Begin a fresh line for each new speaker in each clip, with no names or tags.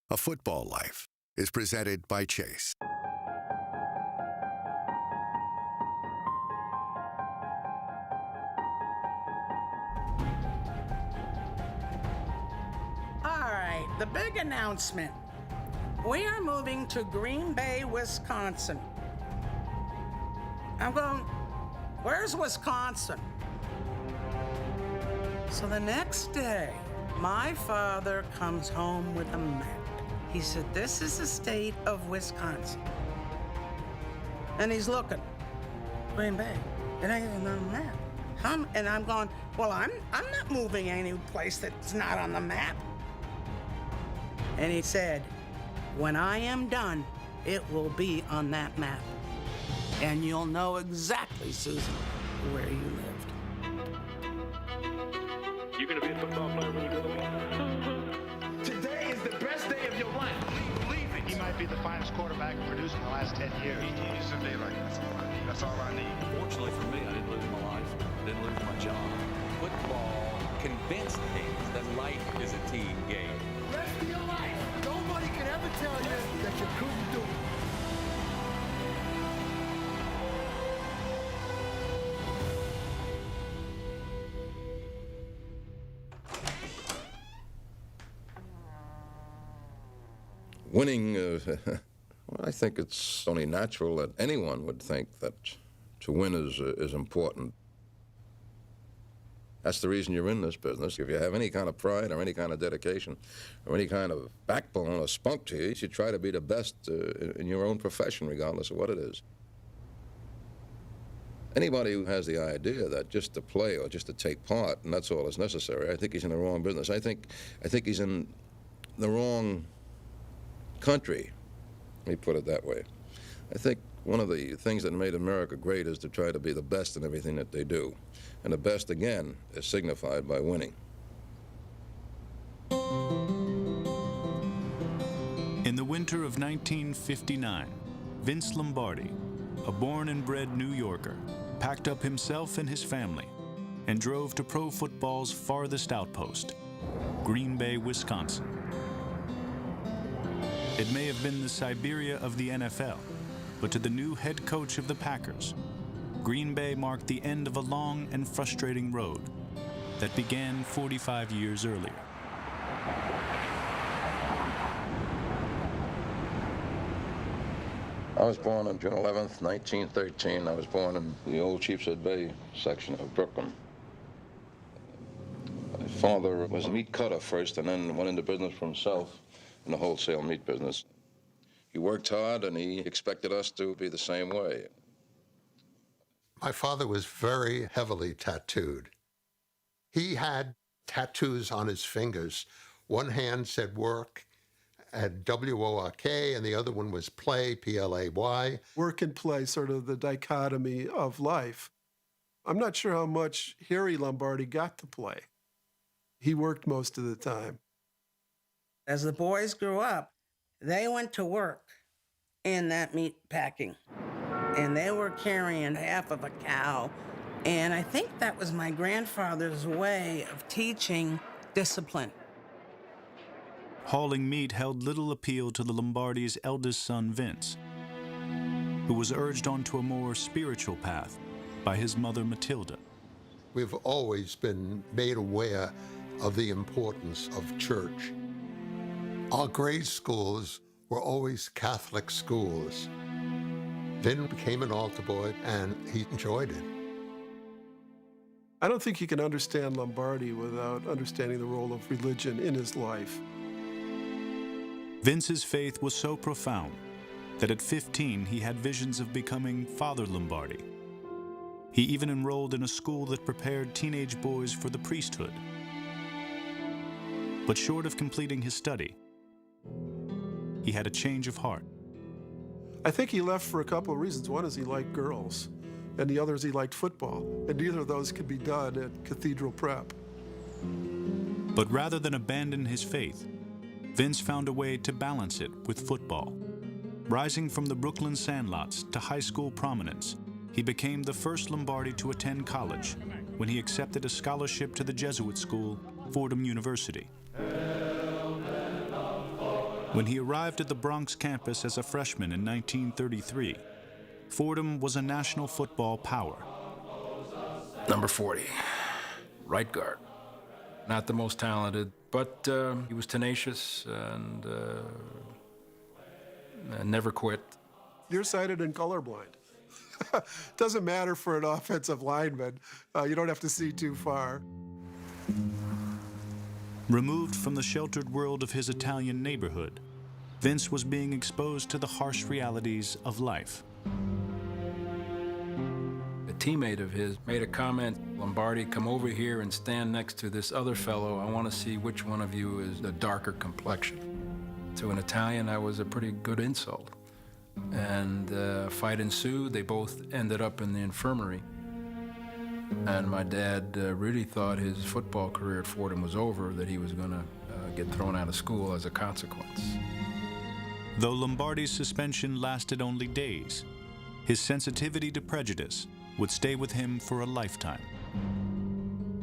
A Football Life is presented by Chase.
All right, the big announcement. We are moving to Green Bay, Wisconsin. I'm going, where's Wisconsin? So the next day, my father comes home with a map. He said, this is the state of Wisconsin. And he's looking, Green Bay, it ain't on the map. And I'm going, well, I'm not moving any place that's not on the map. And he said, when I am done, it will be on that map. And you'll know exactly, Susan, where you lived.
You're going to be a football player when you grow up.
Today is the best day of your life. Believe it.
He might be the finest quarterback produced in the last 10 years.
He used to be like, that's all I need.
Fortunately for me, I didn't lose my life. I didn't lose my job. Football convinced me that life is a team game.
Rest of your life, nobody can ever tell you that you couldn't do it.
Winning, well, I think it's only natural that anyone would think that to win is important. That's the reason you're in this business. If you have any kind of pride or any kind of dedication or any kind of backbone or spunk to you, you should try to be the best in your own profession, regardless of what it is. Anybody who has the idea that just to play or just to take part and that's all that's necessary, I think he's in the wrong business. I think he's in the wrong country, let me put it that way. I think one of the things that made America great is to try to be the best in everything that they do. And the best, again, is signified by winning.
In the winter of 1959, Vince Lombardi, a born and bred New Yorker, packed up himself and his family and drove to pro football's farthest outpost, Green Bay, Wisconsin. It may have been the Siberia of the NFL, but to the new head coach of the Packers, Green Bay marked the end of a long and frustrating road that began 45 years earlier.
I was born on June 11th, 1913. I was born in the old Sheepshead Bay section of Brooklyn. My father was a meat cutter first and then went into business for himself in the wholesale meat business. He worked hard and he expected us to be the same way.
My father was very heavily tattooed. He had tattoos on his fingers. One hand said work, had W-O-R-K, and the other one was play, P-L-A-Y.
Work and play, sort of the dichotomy of life. I'm not sure how much Harry Lombardi got to play. He worked most of the time.
As the boys grew up, they went to work in that meat packing. And they were carrying half of a cow. And I think that was my grandfather's way of teaching discipline.
Hauling meat held little appeal to the Lombardi's eldest son, Vince, who was urged onto a more spiritual path by his mother, Matilda.
We've always been made aware of the importance of church. Our grade schools were always Catholic schools. Vin became an altar boy, and he enjoyed it.
I don't think you can understand Lombardi without understanding the role of religion in his life.
Vince's faith was so profound that at 15 he had visions of becoming Father Lombardi. He even enrolled in a school that prepared teenage boys for the priesthood. But short of completing his study, he had a change of heart.
I think he left for a couple of reasons. One is he liked girls, and the other is he liked football. And neither of those could be done at Cathedral Prep.
But rather than abandon his faith, Vince found a way to balance it with football. Rising from the Brooklyn sandlots to high school prominence, he became the first Lombardi to attend college when he accepted a scholarship to the Jesuit school, Fordham University. When he arrived at the Bronx campus as a freshman in 1933, Fordham was a national football power.
Number 40, right guard. Not the most talented, but he was tenacious and never quit.
Nearsighted and colorblind. Doesn't matter for an offensive lineman. You don't have to see too far.
Removed from the sheltered world of his Italian neighborhood, Vince was being exposed to the harsh realities of life.
A teammate of his made a comment, "Lombardi, come over here and stand next to this other fellow. I want to see which one of you is the darker complexion." To an Italian, that was a pretty good insult. And a fight ensued. They both ended up in the infirmary. And my dad really thought his football career at Fordham was over, that he was going to get thrown out of school as a consequence.
Though Lombardi's suspension lasted only days, his sensitivity to prejudice would stay with him for a lifetime.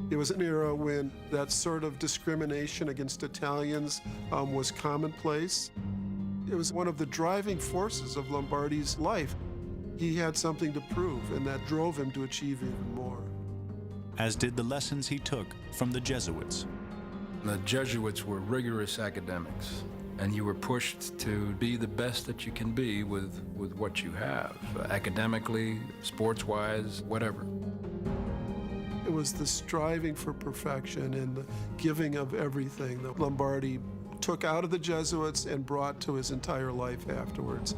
It was an era when that sort of discrimination against Italians was commonplace. It was one of the driving forces of Lombardi's life. He had something to prove, and that drove him to achieve even more.
As did the lessons he took from the Jesuits.
The Jesuits were rigorous academics, and you were pushed to be the best that you can be with what you have, academically, sports-wise, whatever.
It was the striving for perfection and the giving of everything that Lombardi took out of the Jesuits and brought to his entire life afterwards.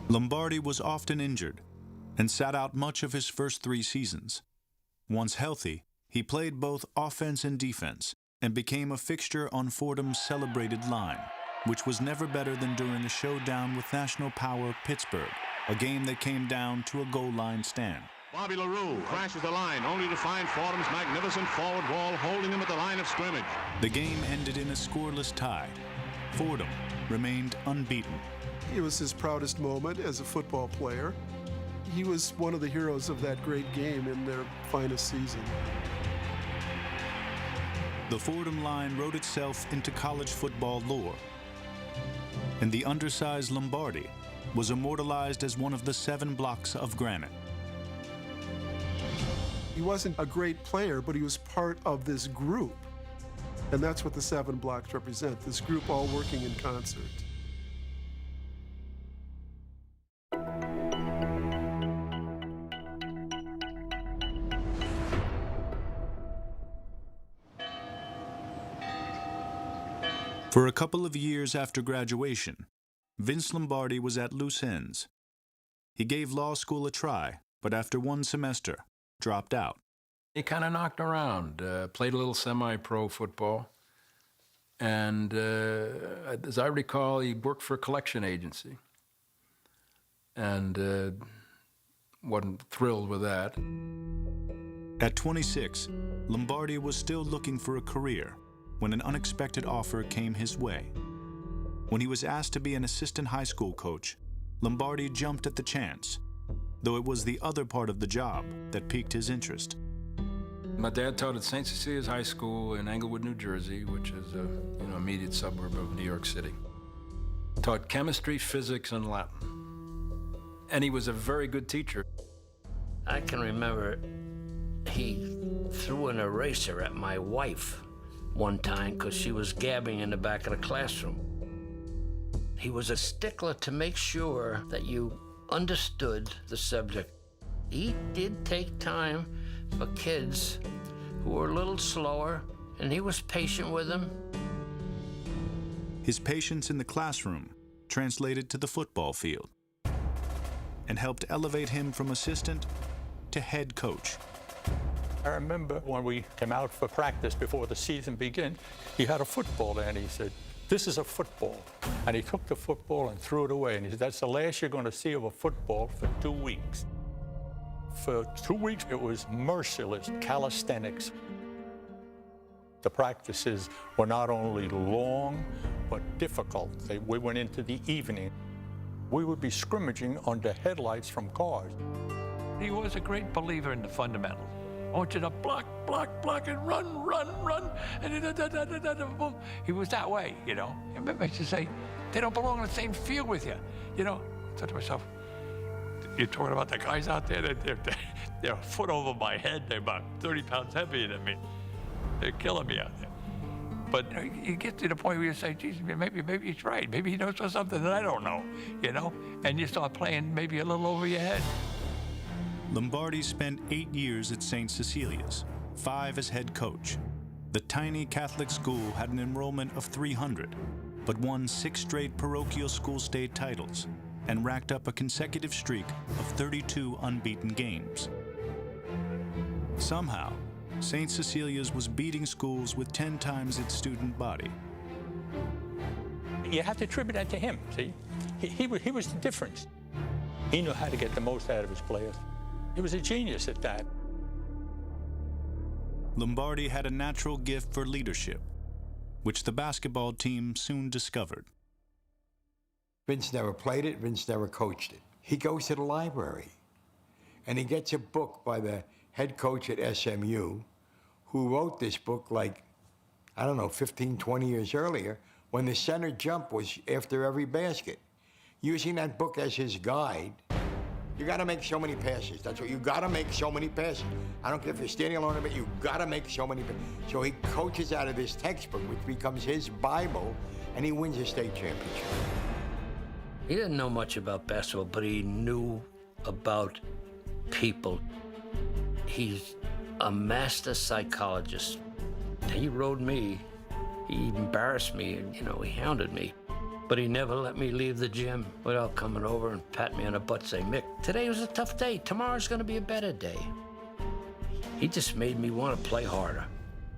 Lombardi was often injured and sat out much of his first 3 seasons. Once healthy, he played both offense and defense and became a fixture on Fordham's celebrated line, which was never better than during a showdown with national power Pittsburgh, a game that came down to a goal line stand.
Bobby LaRue crashes the line, only to find Fordham's magnificent forward wall holding him at the line of scrimmage.
The game ended in a scoreless tie. Fordham remained unbeaten.
It was his proudest moment as a football player. He was one of the heroes of that great game in their finest season.
The Fordham line wrote itself into college football lore, and the undersized Lombardi was immortalized as one of the 7 blocks of granite.
He wasn't a great player, but he was part of this group. And that's what the 7 blocks represent, this group all working in concert.
For a couple of years after graduation, Vince Lombardi was at loose ends. He gave law school a try, but after 1 semester, dropped out.
He kind of knocked around, played a little semi-pro football, and as I recall, he worked for a collection agency, and wasn't thrilled with that.
At 26, Lombardi was still looking for a career when an unexpected offer came his way. When he was asked to be an assistant high school coach, Lombardi jumped at the chance, though it was the other part of the job that piqued his interest.
My dad taught at St. Cecilia's High School in Englewood, New Jersey, which is a immediate suburb of New York City. Taught chemistry, physics, and Latin. And he was a very good teacher.
I can remember he threw an eraser at my wife one time because she was gabbing in the back of the classroom. He was a stickler to make sure that you understood the subject. He did take time for kids who were a little slower, and he was patient with them.
His patience in the classroom translated to the football field and helped elevate him from assistant to head coach.
I remember when we came out for practice before the season began, he had a football there, and he said, "This is a football." And he took the football and threw it away, and he said, "That's the last you're going to see of a football for 2 weeks." For 2 weeks, it was merciless calisthenics. The practices were not only long, but difficult. We went into the evening. We would be scrimmaging under headlights from cars.
He was a great believer in the fundamentals.
I want you to block, and run, and boom. He was that way, you know. It makes you say, they don't belong in the same field with you, you know. I thought to myself, you're talking about the guys out there, they're a foot over my head, they're about 30 pounds heavier than me. They're killing me out there. But you get to the point where you say, geez, maybe he's right. Maybe he knows something that I don't know, you know? And you start playing maybe a little over your head.
Lombardi spent 8 years at St. Cecilia's, 5 as head coach. The tiny Catholic school had an enrollment of 300, but won 6 straight parochial school state titles and racked up a consecutive streak of 32 unbeaten games. Somehow, St. Cecilia's was beating schools with 10 times its student body.
You have to attribute that to him, see? He was the difference. He knew how to get the most out of his players. He was a genius at that.
Lombardi had a natural gift for leadership, which the basketball team soon discovered.
Vince never played it, Vince never coached it. He goes to the library, and he gets a book by the head coach at SMU, who wrote this book like, I don't know, 15, 20 years earlier, when the center jump was after every basket. Using that book as his guide, you gotta make so many passes. That's what, you gotta make so many passes. I don't care if you're standing alone, but you gotta make so many passes. So he coaches out of this textbook, which becomes his Bible, and he wins a state championship.
He didn't know much about basketball, but he knew about people. He's a master psychologist. He rode me. He embarrassed me, and, you know, he hounded me. But he never let me leave the gym without coming over and pat me on the butt and say, Mick, today was a tough day. Tomorrow's gonna be a better day. He just made me want to play harder.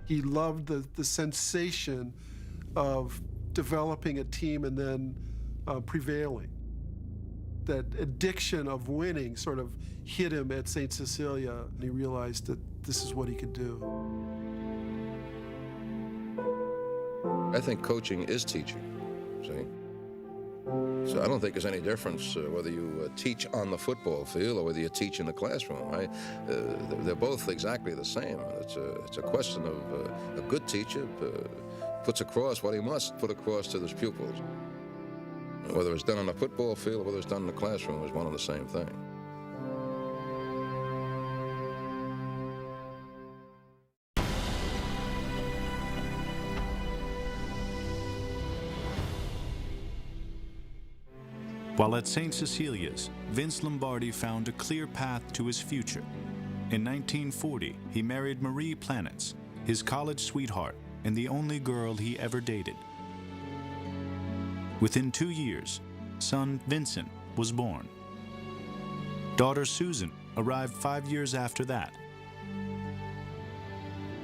He loved the sensation of developing a team and then prevailing. That addiction of winning sort of hit him at St. Cecilia, and he realized that this is what he could do.
I think coaching is teaching, see? So I don't think there's any difference whether you teach on the football field or whether you teach in the classroom. They're both exactly the same. It's a question of a good teacher puts across what he must put across to his pupils. Whether it's done on the football field or whether it's done in the classroom is one and the same thing.
While at St. Cecilia's, Vince Lombardi found a clear path to his future. In 1940, he married Marie Planitz, his college sweetheart and the only girl he ever dated. Within 2 years, son Vincent was born. Daughter Susan arrived 5 years after that.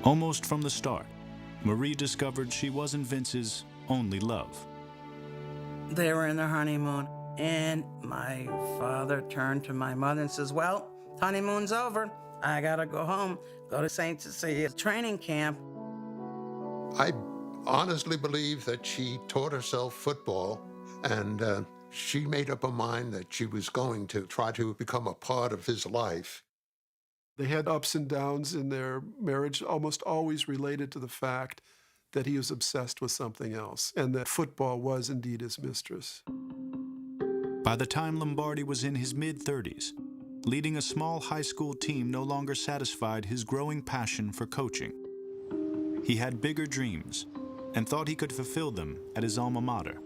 Almost from the start, Marie discovered she wasn't Vince's only love.
They were in their honeymoon, and my father turned to my mother and says, well, honeymoon's over. I gotta go home, go to St. Cecilia's training camp.
I honestly believe that she taught herself football, and she made up her mind that she was going to try to become a part of his life.
They had ups and downs in their marriage, almost always related to the fact that he was obsessed with something else, and that football was indeed his mistress.
By the time Lombardi was in his mid-30s, leading a small high school team no longer satisfied his growing passion for coaching. He had bigger dreams and thought he could fulfill them at his alma mater.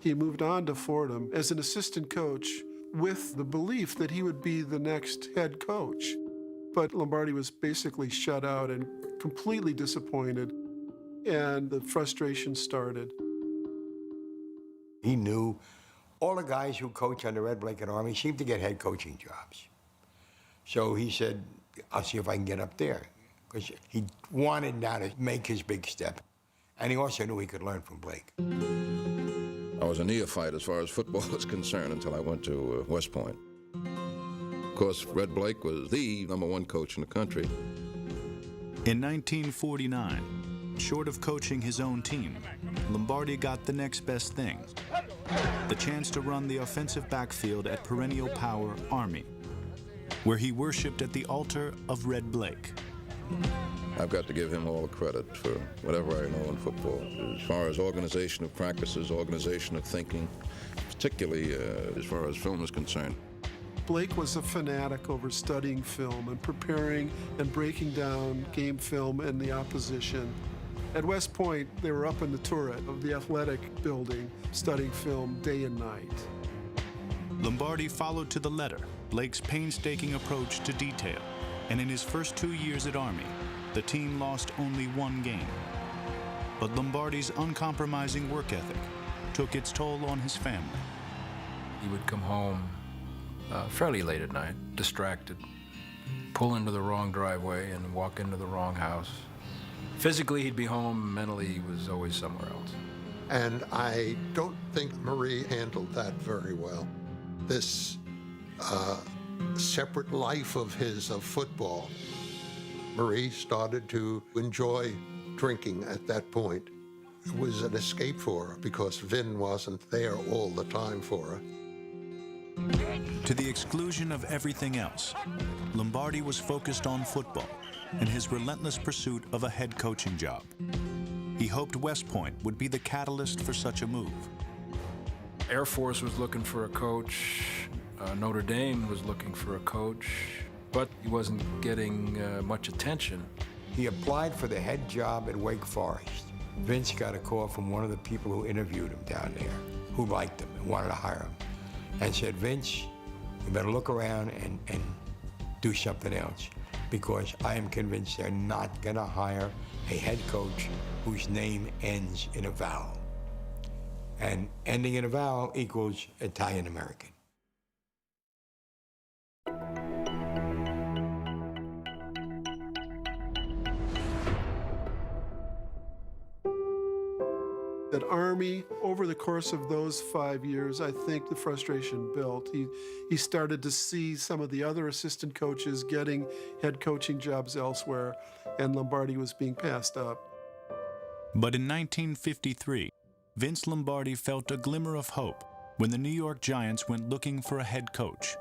He moved on to Fordham as an assistant coach with the belief that he would be the next head coach. But Lombardi was basically shut out and completely disappointed, and the frustration started.
He knew all the guys who coach on the Red Blanket Army seemed to get head coaching jobs. So he said, I'll see if I can get up there, because he wanted now to make his big step. And he also knew he could learn from Blake.
I was a neophyte as far as football was concerned until I went to West Point. Of course, Red Blake was the #1 coach in the country.
In 1949, short of coaching his own team, Lombardi got the next best thing, the chance to run the offensive backfield at perennial power Army. where he worshipped at the altar of Red Blake.
I've got to give him all the credit for whatever I know in football. As far as organization of practices, organization of thinking, particularly as far as film is concerned.
Blake was a fanatic over studying film and preparing and breaking down game film and the opposition. At West Point, they were up in the turret of the athletic building, studying film day and night.
Lombardi followed to the letter Blake's painstaking approach to detail, and in his first 2 years at Army, the team lost only 1 game. But Lombardi's uncompromising work ethic took its toll on his family.
He would come home fairly late at night, distracted, pull into the wrong driveway and walk into the wrong house. Physically, he'd be home. Mentally, he was always somewhere else.
And I don't think Marie handled that very well. This separate life of his of football. Marie started to enjoy drinking at that point. It was an escape for her because Vin wasn't there all the time for her.
To the exclusion of everything else, Lombardi was focused on football and his relentless pursuit of a head coaching job. He hoped West Point would be the catalyst for such a move.
Air Force was looking for a coach. Notre Dame was looking for a coach, but he wasn't getting much attention.
He applied for the head job at Wake Forest. Vince got a call from one of the people who interviewed him down there, who liked him and wanted to hire him, and said, Vince, you better look around and do something else, because I am convinced they're not going to hire a head coach whose name ends in a vowel. And ending in a vowel equals Italian-American.
At Army, over the course of those 5 years, I think the frustration built. He started to see some of the other assistant coaches getting head coaching jobs elsewhere, and Lombardi was being passed up.
But in 1953, Vince Lombardi felt a glimmer of hope when the New York Giants went looking for a head coach.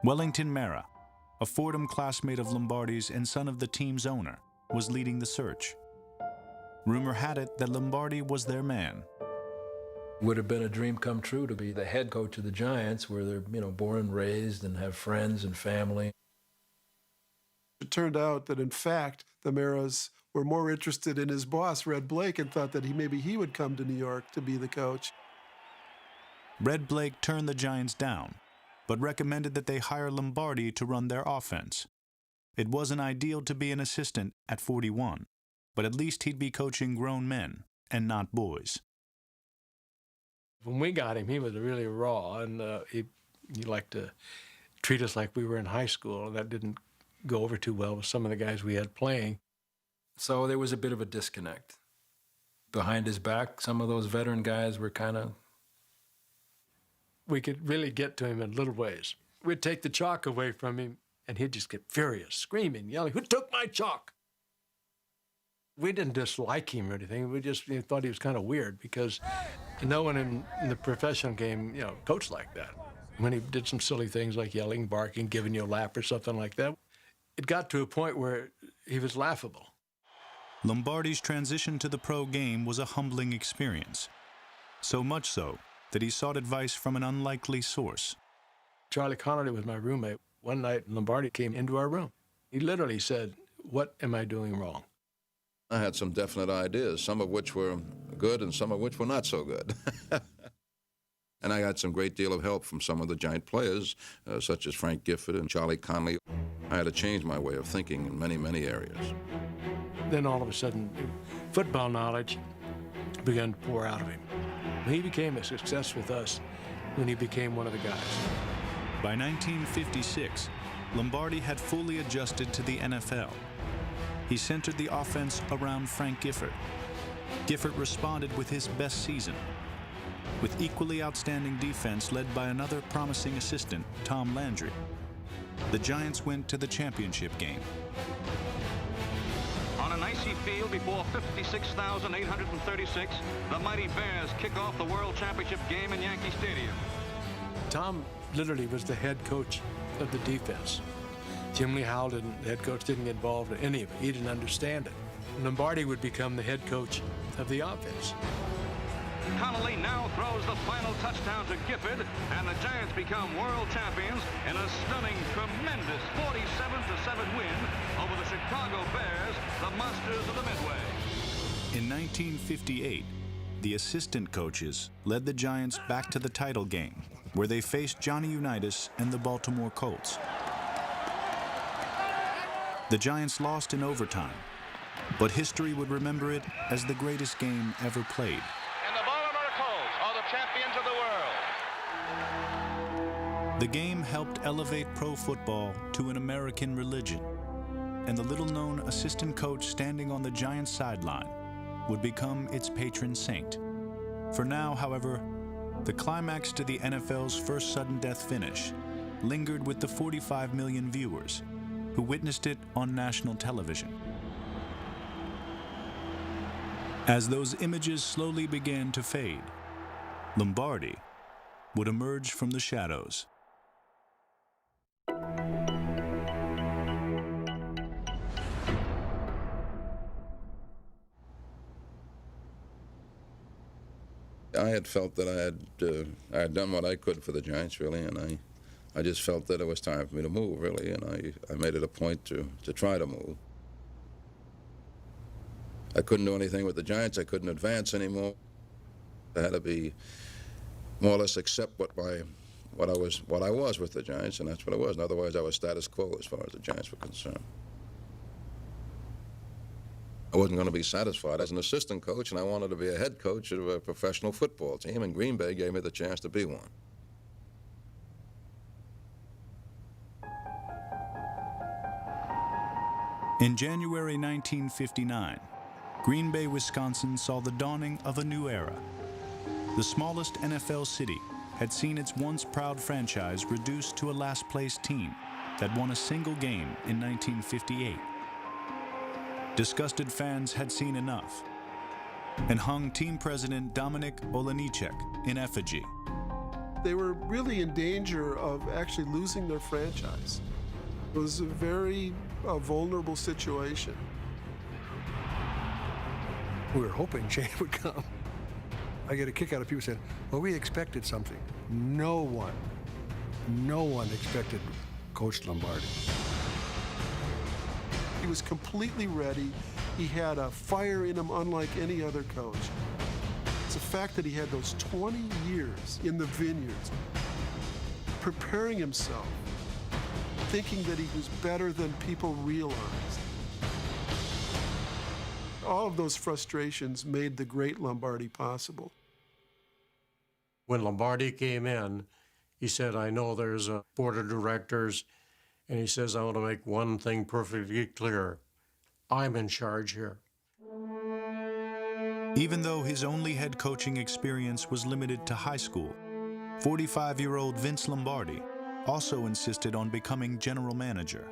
Wellington Mara, a Fordham classmate of Lombardi's and son of the team's owner, was leading the search. Rumor had it that Lombardi was their man.
It would have been a dream come true to be the head coach of the Giants, where they're, born and raised and have friends and family.
It turned out that, in fact, the Maras were more interested in his boss, Red Blake, and thought that maybe he would come to New York to be the coach.
Red Blake turned the Giants down, but recommended that they hire Lombardi to run their offense. It wasn't ideal to be an assistant at 41. But at least he'd be coaching grown men and not boys.
When we got him, he was really raw, and he liked to treat us like we were in high school, and that didn't go over too well with some of the guys we had playing.
So there was a bit of a disconnect. Behind his back, some of those veteran guys were kind of...
We could really get to him in little ways. We'd take the chalk away from him, and he'd just get furious, screaming, yelling, "Who took my chalk?" We didn't dislike him or anything. We just thought he was kind of weird because no one in the professional game, coached like that. When he did some silly things like yelling, barking, giving you a lap or something like that, it got to a point where he was laughable.
Lombardi's transition to the pro game was a humbling experience. So much so that he sought advice from an unlikely source.
Charlie Connolly was my roommate. One night, Lombardi came into our room. He literally said, "What am I doing wrong?"
I had some definite ideas, some of which were good and some of which were not so good. And I got some great deal of help from some of the Giant players, such as Frank Gifford and Charlie Connolly. I had to change my way of thinking in many, many areas.
Then all of a sudden, football knowledge began to pour out of him. He became a success with us when he became one of the guys.
By 1956, Lombardi had fully adjusted to the NFL. He centered the offense around Frank Gifford. Gifford responded with his best season. With equally outstanding defense led by another promising assistant, Tom Landry, the Giants went to the championship game.
On an icy field before 56,836, the mighty Bears kick off the World Championship game in Yankee Stadium.
Tom literally was the head coach of the defense. Jim Lee Howell, the head coach, didn't get involved in any of it. He didn't understand it. Lombardi would become the head coach of the offense.
Connolly now throws the final touchdown to Gifford, and the Giants become world champions in a stunning, tremendous 47-7 win over the Chicago Bears, the Monsters of the Midway.
In 1958, the assistant coaches led the Giants back to the title game, where they faced Johnny Unitas and the Baltimore Colts. The Giants lost in overtime, but history would remember it as the greatest game ever played.
And the Baltimore Colts are the champions of the world.
The game helped elevate pro football to an American religion, and the little-known assistant coach standing on the Giants' sideline would become its patron saint. For now, however, the climax to the NFL's first sudden death finish lingered with the 45 million viewers who witnessed it on national television. As those images slowly began to fade, Lombardi would emerge from the shadows.
I had felt that I had done what I could for the Giants, really, and I just felt that it was time for me to move, really, and I made it a point to try to move. I couldn't do anything with the Giants. I couldn't advance anymore. I had to be more or less accept what I was with the Giants, and that's what it was. And otherwise, I was status quo as far as the Giants were concerned. I wasn't going to be satisfied as an assistant coach, and I wanted to be a head coach of a professional football team, and Green Bay gave me the chance to be one.
In January 1959, Green Bay, Wisconsin saw the dawning of a new era. The smallest NFL city had seen its once proud franchise reduced to a last-place team that won a single game in 1958. Disgusted fans had seen enough and hung team president Dominik Olejniczak in effigy.
They were really in danger of actually losing their franchise. It was a very vulnerable situation.
We were hoping change would come. I get a kick out of people saying, well, we expected something. No one expected Coach Lombardi.
He was completely ready. He had a fire in him unlike any other coach. It's the fact that he had those 20 years in the vineyards, preparing himself, thinking that he was better than people realized. All of those frustrations made the great Lombardi possible.
When Lombardi came in, he said, I know there's a board of directors, and he says, I want to make one thing perfectly clear. I'm in charge here.
Even though his only head coaching experience was limited to high school, 45-year-old Vince Lombardi also insisted on becoming general manager.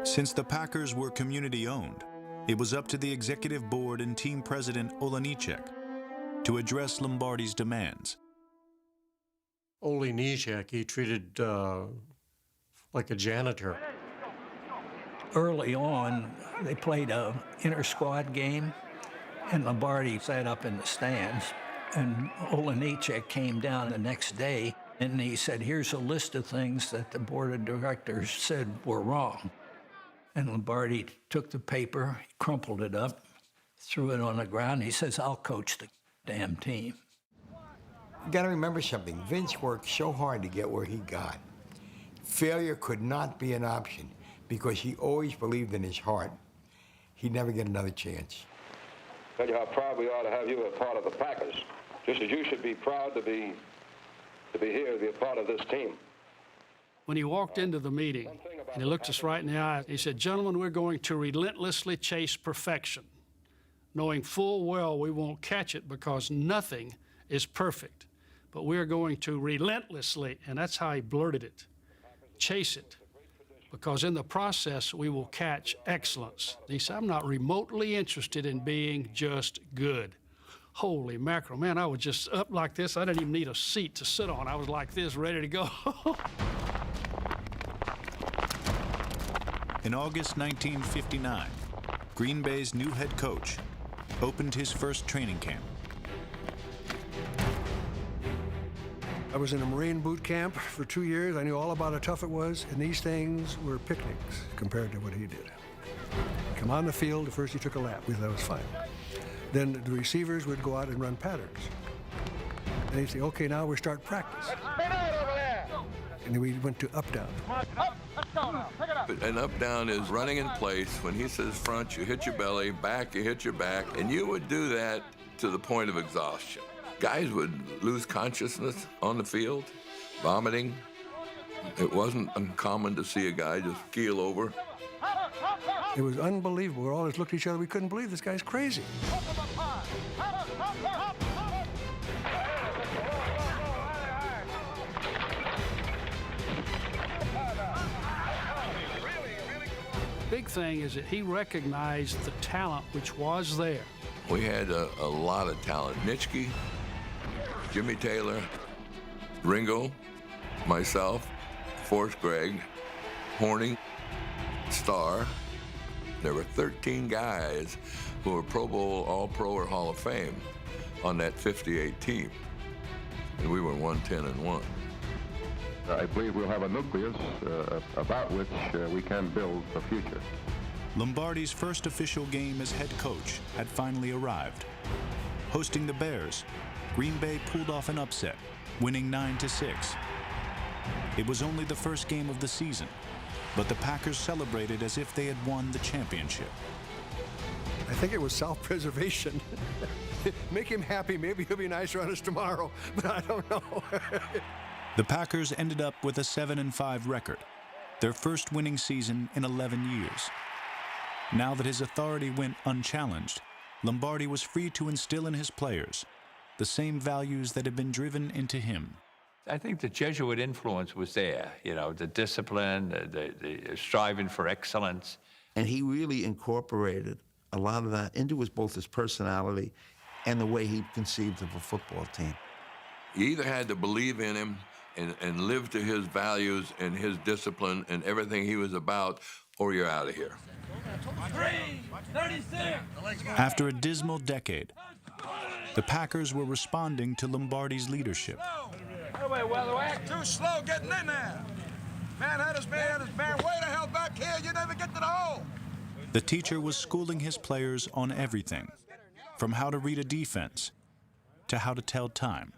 Since the Packers were community-owned, it was up to the executive board and team president Olejniczak to address Lombardi's demands.
Olejniczak, he treated like a janitor.
Early on, they played a inter-squad game, and Lombardi sat up in the stands, and Olejniczak came down the next day, and he said, here's a list of things that the board of directors said were wrong. And Lombardi took the paper, crumpled it up, threw it on the ground. He says, I'll coach the damn team.
You got to remember something. Vince worked so hard to get where he got. Failure could not be an option because he always believed in his heart he'd never get another chance.
Tell you how proud we are to have you as part of the Packers, just as you should be proud to be here, to be a part of this team.
When he walked into the meeting, and he looked us right in the eye, he said, gentlemen, we're going to relentlessly chase perfection, knowing full well we won't catch it because nothing is perfect. But we're going to relentlessly, and that's how he blurted it, chase it, because in the process we will catch excellence. He said, I'm not remotely interested in being just good. Holy mackerel, man, I was just up like this. I didn't even need a seat to sit on. I was like this, ready to go.
In August 1959, Green Bay's new head coach opened his first training camp.
I was in a Marine boot camp for 2 years. I knew all about how tough it was, and these things were picnics compared to what he did. Come on the field, at first he took a lap. We thought it was fine. Then the receivers would go out and run patterns. And he'd say, okay, now we start practice. And then we went to up-down.
And up-down is running in place. When he says front, you hit your belly, back, you hit your back. And you would do that to the point of exhaustion. Guys would lose consciousness on the field, vomiting. It wasn't uncommon to see a guy just keel over.
It was unbelievable. We all just looked at each other. We couldn't believe this guy's crazy.
Big thing is that he recognized the talent which was there.
We had a lot of talent. Nitschke, Jimmy Taylor, Ringo, myself, Forrest Gregg, Horning, Starr. There were 13 guys who were Pro Bowl, All-Pro, or Hall of Fame on that 58 team. And we were 110-1.
I believe we'll have a nucleus about which we can build a future.
Lombardi's first official game as head coach had finally arrived. Hosting the Bears, Green Bay pulled off an upset, winning 9-6. It was only the first game of the season, but the Packers celebrated as if they had won the championship.
I think it was self-preservation. Make him happy, maybe he'll be nicer on us tomorrow, but I don't know.
The Packers ended up with a 7-5 record, their first winning season in 11 years. Now that his authority went unchallenged, Lombardi was free to instill in his players the same values that had been driven into him.
I think the Jesuit influence was there, you know, the discipline, the striving for excellence.
And he really incorporated a lot of that into both his personality and the way he conceived of a football team.
You either had to believe in him and live to his values and his discipline and everything he was about, or you're out of here.
After a dismal decade, the Packers were responding to Lombardi's leadership.
Too slow getting in there. Man had his man way the hell back here. You never get to the hole.
The teacher was schooling his players on everything, from how to read a defense to how to tell time.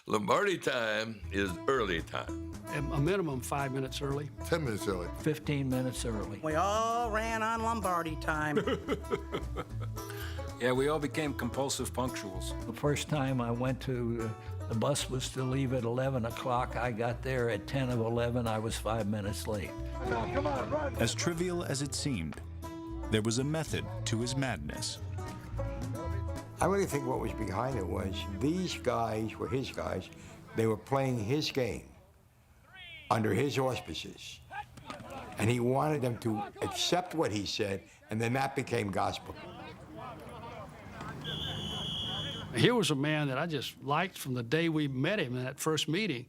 Lombardi time is early time.
A minimum 5 minutes early.
10 minutes early.
15 minutes early.
We all ran on Lombardi time.
Yeah, we all became compulsive punctuals.
The first time I went to, the bus was to leave at 11 o'clock. I got there at 10 of 11. I was 5 minutes late.
Come on, run.
As trivial as it seemed, there was a method to his madness.
I really think what was behind it was these guys were his guys. They were playing his game under his auspices. And he wanted them to accept what he said, and then that became gospel.
Here was a man that I just liked from the day we met him in that first meeting.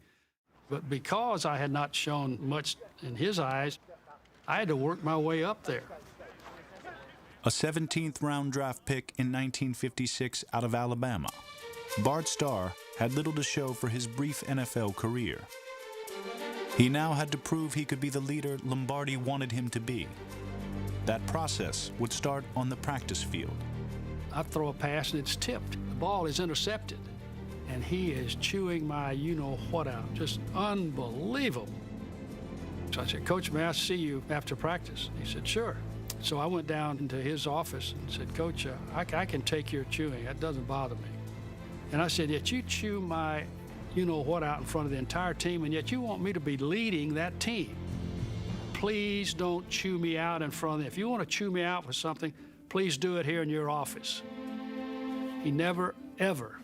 But because I had not shown much in his eyes, I had to work my way up there.
A 17th round draft pick in 1956 out of Alabama, Bart Starr had little to show for his brief NFL career. He now had to prove he could be the leader Lombardi wanted him to be. That process would start on the practice field.
I throw a pass and it's tipped. The ball is intercepted. And he is chewing my you-know-what out. Just unbelievable. So I said, Coach, may I see you after practice? He said, sure. So I went down into his office and said, Coach, I can take your chewing. That doesn't bother me. And I said, yet you chew my you-know-what out in front of the entire team, and yet you want me to be leading that team. Please don't chew me out in front of them. If you want to chew me out for something, please do it here in your office. He never, ever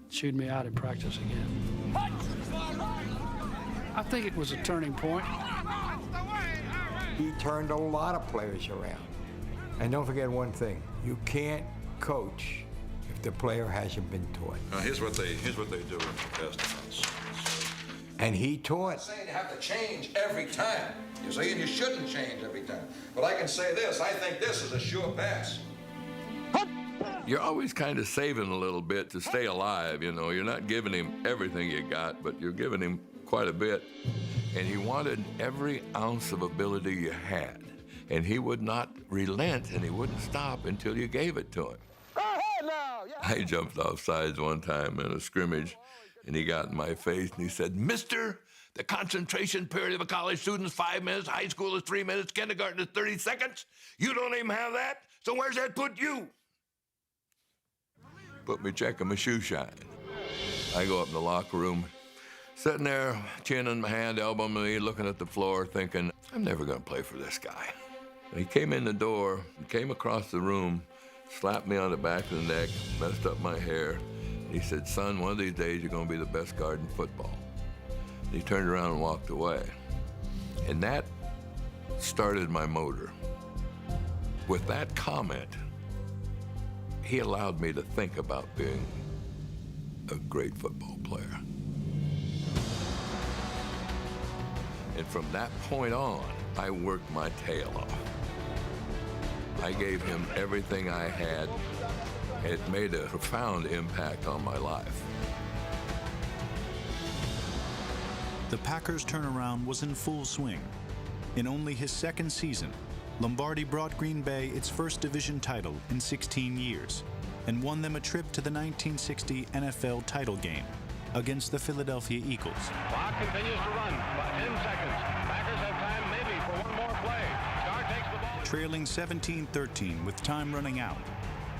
chewed me out in practice again. I think it was a turning point.
He turned a lot of players around. And don't forget one thing, you can't coach if the player hasn't been taught.
Now here's what they do in the test.
And he taught.
I'm not saying you have to change every time, you see, and you shouldn't change every time. But I can say this, I think this is a sure pass.
You're always kind of saving a little bit to stay alive, you know. You're not giving him everything you got, but you're giving him quite a bit. And he wanted every ounce of ability you had. And he would not relent, and he wouldn't stop until you gave it to him. I jumped off sides one time in a scrimmage, and he got in my face, and he said, "Mister, the concentration period of a college student is 5 minutes, high school is 3 minutes, kindergarten is 30 seconds. You don't even have that, so where's that put you?" Put me checking my shoe shine. I go up in the locker room, sitting there, chin in my hand, elbow in my knee, looking at the floor, thinking, I'm never going to play for this guy. And he came in the door, came across the room, slapped me on the back of the neck, messed up my hair. And he said, "Son, one of these days you're going to be the best guard in football." And he turned around and walked away. And that started my motor. With that comment, he allowed me to think about being a great football player. And from that point on, I worked my tail off. I gave him everything I had, and it made a profound impact on my life.
The Packers' turnaround was in full swing. In only his second season, Lombardi brought Green Bay its first division title in 16 years and won them a trip to the 1960 NFL title game against the Philadelphia Eagles.
Clock continues to run. 10 seconds. Packers have time maybe for one more play. Star takes the ball.
Trailing 17-13 with time running out,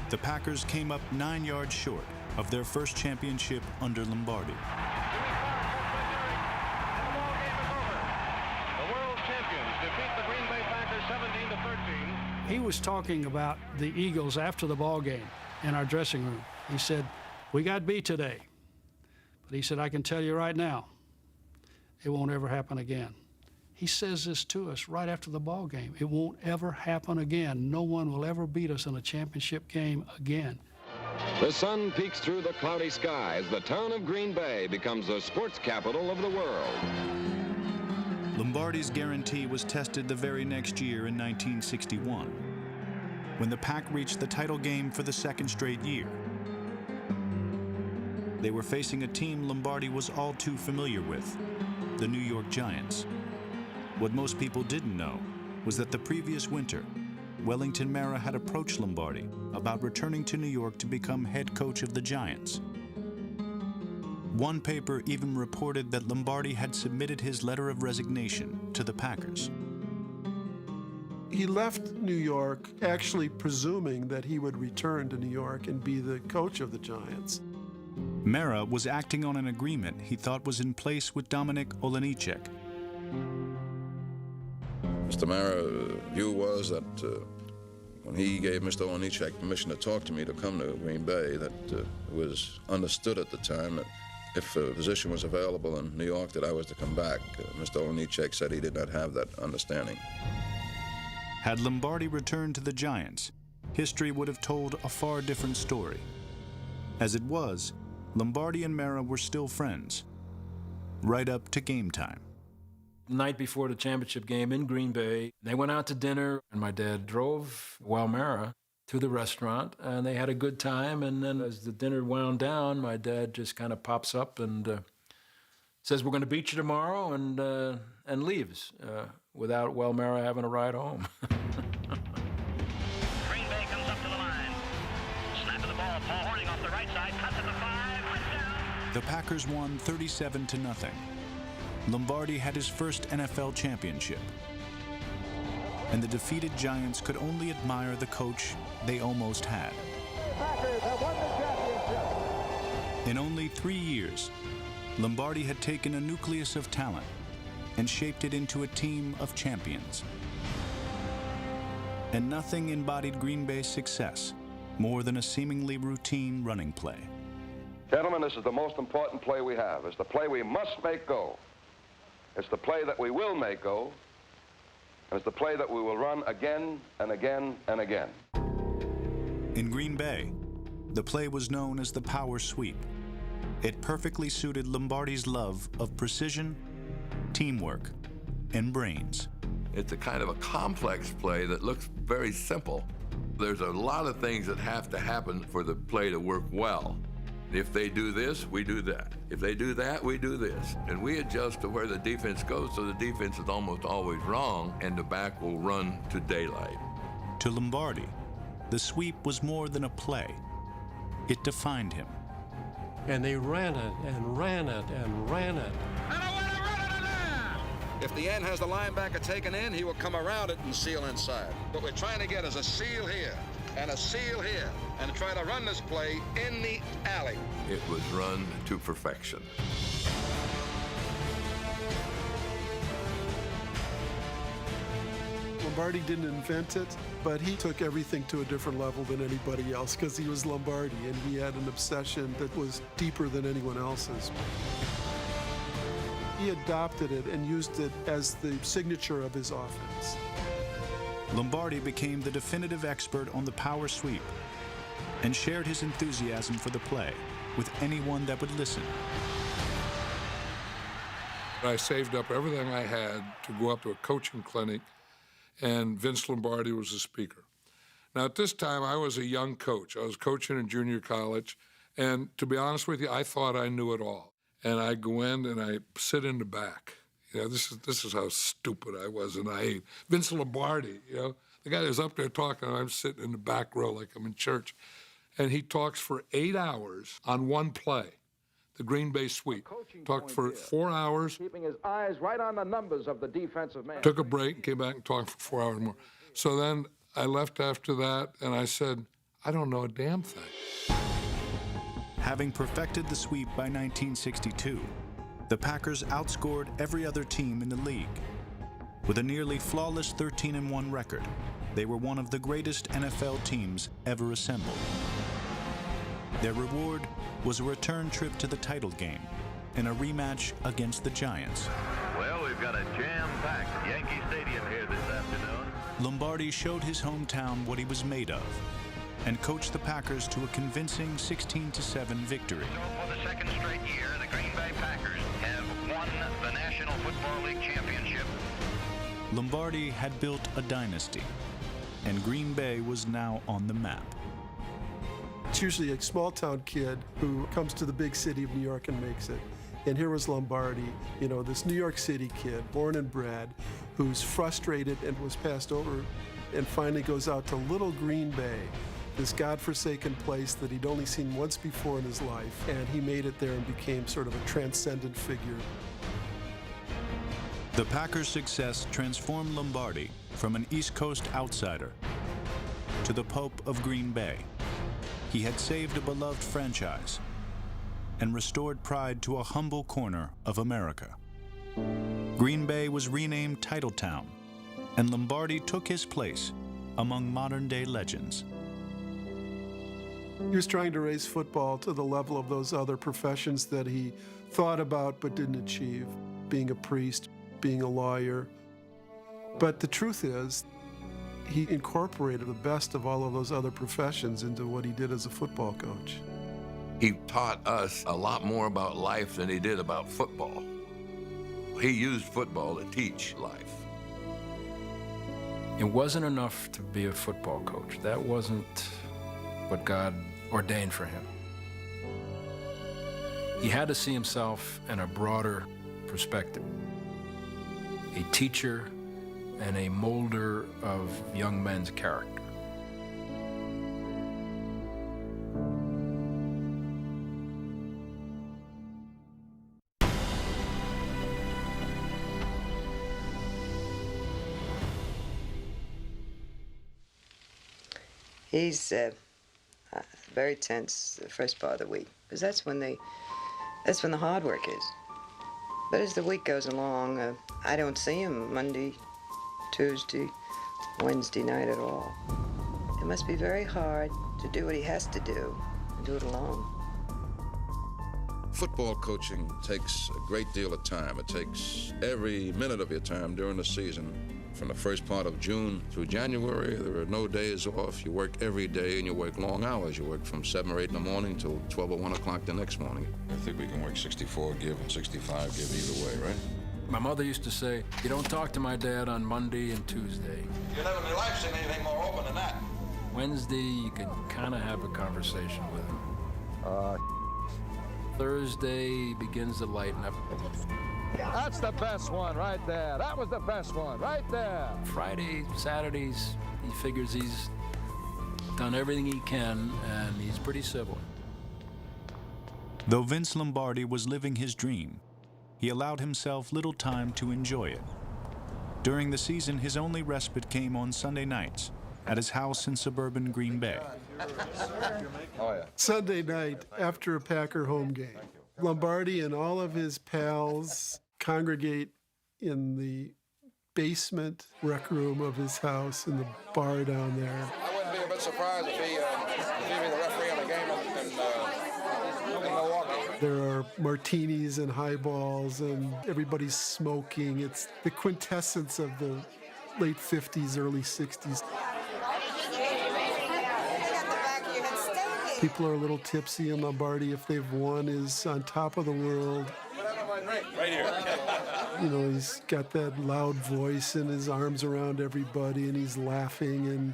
the Packers came up 9 yards short of their first championship under Lombardi.
He was talking about the Eagles after the ball game in our dressing room. He said, "We got beat today." But he said, "I can tell you right now, it won't ever happen again." He says this to us right after the ball game. It won't ever happen again. No one will ever beat us in a championship game again.
The sun peeks through the cloudy skies. The town of Green Bay becomes the sports capital of the world.
Lombardi's guarantee was tested the very next year in 1961, when the Pack reached the title game for the second straight year. They were facing a team Lombardi was all too familiar with, the New York Giants. What most people didn't know was that the previous winter, Wellington Mara had approached Lombardi about returning to New York to become head coach of the Giants. One paper even reported that Lombardi had submitted his letter of resignation to the Packers.
He left New York actually presuming that he would return to New York and be the coach of the Giants.
Mara was acting on an agreement he thought was in place with Dominik Olenicek.
Mr. Mara's view was that when he gave Mr. Olenicek permission to talk to me to come to Green Bay, that it was understood at the time that if a position was available in New York that I was to come back. Mr. Olenicek said he did not have that understanding.
Had Lombardi returned to the Giants, history would have told a far different story. As it was, Lombardi and Mara were still friends, right up to game time.
The night before the championship game in Green Bay, they went out to dinner, and my dad drove Mara to the restaurant, and they had a good time. And then as the dinner wound down, my dad just kind of pops up and says, "We're going to beat you tomorrow," and leaves without Mara having a ride home.
Green Bay comes up to the line. Snap of the ball. Paul Horning off the right side. Cuts at the 5. Touchdown.
The Packers won 37-0. Lombardi had his first NFL championship, and the defeated Giants could only admire the coach they almost had.
Packers have won the championship.
In only 3 years, Lombardi had taken a nucleus of talent and shaped it into a team of champions. And nothing embodied Green Bay's success more than a seemingly routine running play.
Gentlemen, this is the most important play we have. It's the play we must make go. It's the play that we will make go. And it's the play that we will run again and again and again.
In Green Bay, the play was known as the power sweep. It perfectly suited Lombardi's love of precision, teamwork, and brains.
It's a kind of a complex play that looks very simple. There's a lot of things that have to happen for the play to work well. If they do this, we do that. If they do that, we do this. And we adjust to where the defense goes, so the defense is almost always wrong, and the back will run to daylight.
To Lombardi, the sweep was more than a play. It defined him.
And they ran it and ran it and ran it.
If the end has the linebacker taken in, he will come around it and seal inside. What we're trying to get is a seal here and a seal here and try to run this play in the alley.
It was run to perfection.
Lombardi didn't invent it, but he took everything to a different level than anybody else because he was Lombardi and he had an obsession that was deeper than anyone else's. He adopted it and used it as the signature of his offense.
Lombardi became the definitive expert on the power sweep and shared his enthusiasm for the play with anyone that would listen.
I saved up everything I had to go up to a coaching clinic, and Vince Lombardi was the speaker. Now, at this time, I was a young coach. I was coaching in junior college, and to be honest with you, I thought I knew it all. And I go in and I sit in the back. You know, this is how stupid I was and naive. Vince Lombardi, you know, the guy who's up there talking, and I'm sitting in the back row like I'm in church. And he talks for 8 hours on one play, the Green Bay sweep. Talked for 4 hours.
Keeping his eyes right on the numbers of the defensive man.
Took a break and came back and talked for 4 hours more. So then I left after that, and I said, I don't know a damn thing.
Having perfected the sweep by 1962, the Packers outscored every other team in the league. With a nearly flawless 13-1 record, they were one of the greatest NFL teams ever assembled. Their reward was a return trip to the title game and a rematch against the Giants.
Well, we've got a jam-packed Yankee Stadium here this afternoon.
Lombardi showed his hometown what he was made of and coached the Packers to a convincing 16-7 victory.
So for the second straight year, the Green Bay Packers have won the National Football League championship.
Lombardi had built a dynasty, and Green Bay was now on the map.
It's usually a small-town kid who comes to the big city of New York and makes it. And here was Lombardi, you know, this New York City kid, born and bred, who's frustrated and was passed over and finally goes out to little Green Bay, this godforsaken place that he'd only seen once before in his life, and he made it there and became sort of a transcendent figure.
The Packers' success transformed Lombardi from an East Coast outsider to the Pope of Green Bay. He had saved a beloved franchise and restored pride to a humble corner of America. Green Bay was renamed Titletown, and Lombardi took his place among modern-day legends.
He was trying to raise football to the level of those other professions that he thought about but didn't achieve, being a priest, being a lawyer. But the truth is, he incorporated the best of all of those other professions into what he did as a football coach.
He taught us a lot more about life than he did about football. He used football to teach life.
It wasn't enough to be a football coach. That wasn't what God ordained for him. He had to see himself in a broader perspective. A teacher and a molder of young men's character.
He's very tense the first part of the week, because that's when the hard work is. But as the week goes along, I don't see him Monday, Tuesday, Wednesday night at all. It must be very hard to do what he has to do and do it alone.
Football coaching takes a great deal of time. It takes every minute of your time during the season. From the first part of June through January, there are no days off. You work every day, and you work long hours. You work from 7 or 8 in the morning till 12 or 1 o'clock the next morning.
I think we can work 64 give and 65 give either way, right?
My mother used to say, you don't talk to my dad on Monday and Tuesday.
You'll never in your life seen anything more open than that.
Wednesday, you can kind of have a conversation with him. Thursday begins to lighten up.
That's the best one right there. That was the best one right there.
Friday, Saturdays, he figures he's done everything he can, and he's pretty civil.
Though Vince Lombardi was living his dream, he allowed himself little time to enjoy it. During the season, his only respite came on Sunday nights at his house in suburban Green Bay.
Oh, yeah. Sunday night after a Packer home game, Lombardi and all of his pals congregate in the basement rec room of his house in the bar down there.
I wouldn't be a bit surprised if he be the referee on the game in Milwaukee.
There are martinis and highballs, and everybody's smoking. It's the quintessence of the late 50s, early 60s. People are a little tipsy, and Lombardi, if they've won, is on top of the world.
Right here.
You know, he's got that loud voice and his arms around everybody, and he's laughing and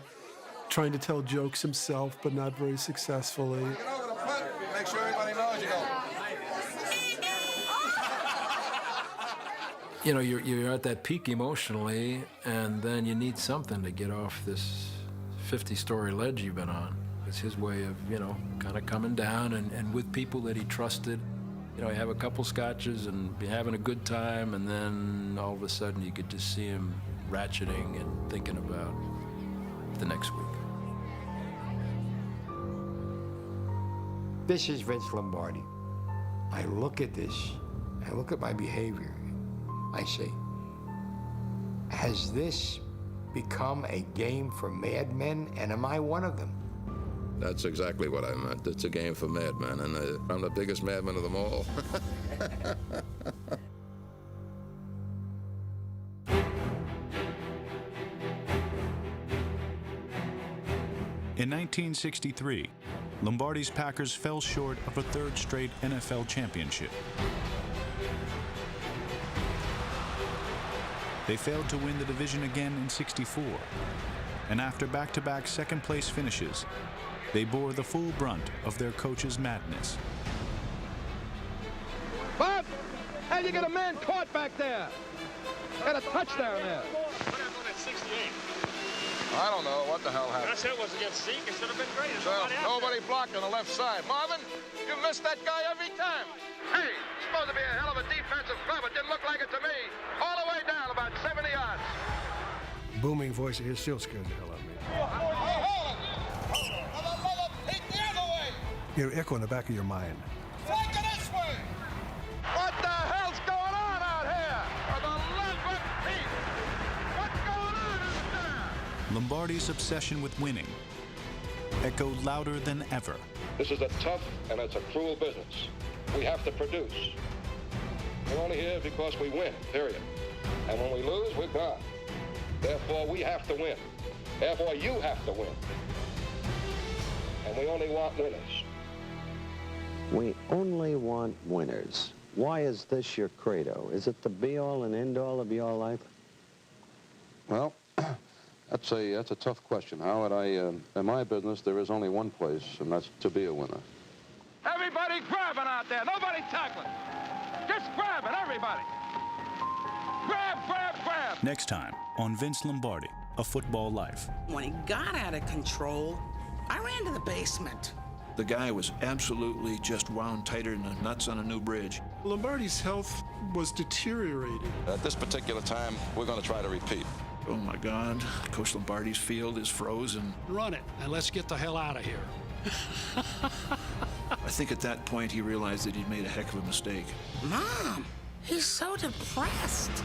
trying to tell jokes himself, but not very successfully.
Make sure everybody knows you go.
You know, you're at that peak emotionally, and then you need something to get off this 50-story ledge you've been on. It's his way of, you know, kind of coming down and with people that he trusted. You know, you have a couple scotches and be having a good time, and then all of a sudden you could just see him ratcheting and thinking about the next week.
This is Vince Lombardi. I look at this, I look at my behavior, I say, has this become a game for madmen, and am I one of them?
That's exactly what I meant. It's a game for madmen, and I'm the biggest madman of them all.
In 1963, Lombardi's Packers fell short of a third straight NFL championship. They failed to win the division again in '64, and after back-to-back second-place finishes, they bore the full brunt of their coach's madness.
Bob, how you get a man caught back there? Got a touchdown there.
What happened at 68?
I don't know what the hell happened.
I said it was against Zeke. It should have been great.
Well, nobody blocked on the left side. Marvin, you missed that guy every time. Hey, supposed to be a hell of a defensive club. It didn't look like it to me. All the way down, about 70 yards.
Booming voice of his still scares the hell out of me. You echo in the back of your mind.
Take it this way. What the hell's going on out here? For the love of Pete. What's going on out there?
Lombardi's obsession with winning echoed louder than ever.
This is a tough and it's a cruel business. We have to produce. We're only here because we win, period. And when we lose, we're gone. Therefore, we have to win. Therefore, you have to win. And we only want winners.
We only want winners. Why is this your credo? Is it the be-all and end-all of your life?
Well, that's a tough question, Howard. In my business, there is only one place, and that's to be a winner.
Everybody grabbing out there. Nobody tackling. Just grabbing, everybody. Grab, grab, grab.
Next time on Vince Lombardi, A Football Life.
When he got out of control, I ran to the basement.
The guy was absolutely just wound tighter than the nuts on a new bridge.
Lombardi's health was deteriorating.
At this particular time, we're going to try to repeat.
Oh my God, Coach Lombardi's field is frozen.
Run it, and let's get the hell out of here.
I think at that point he realized that he'd made a heck of a mistake.
Mom, he's so depressed.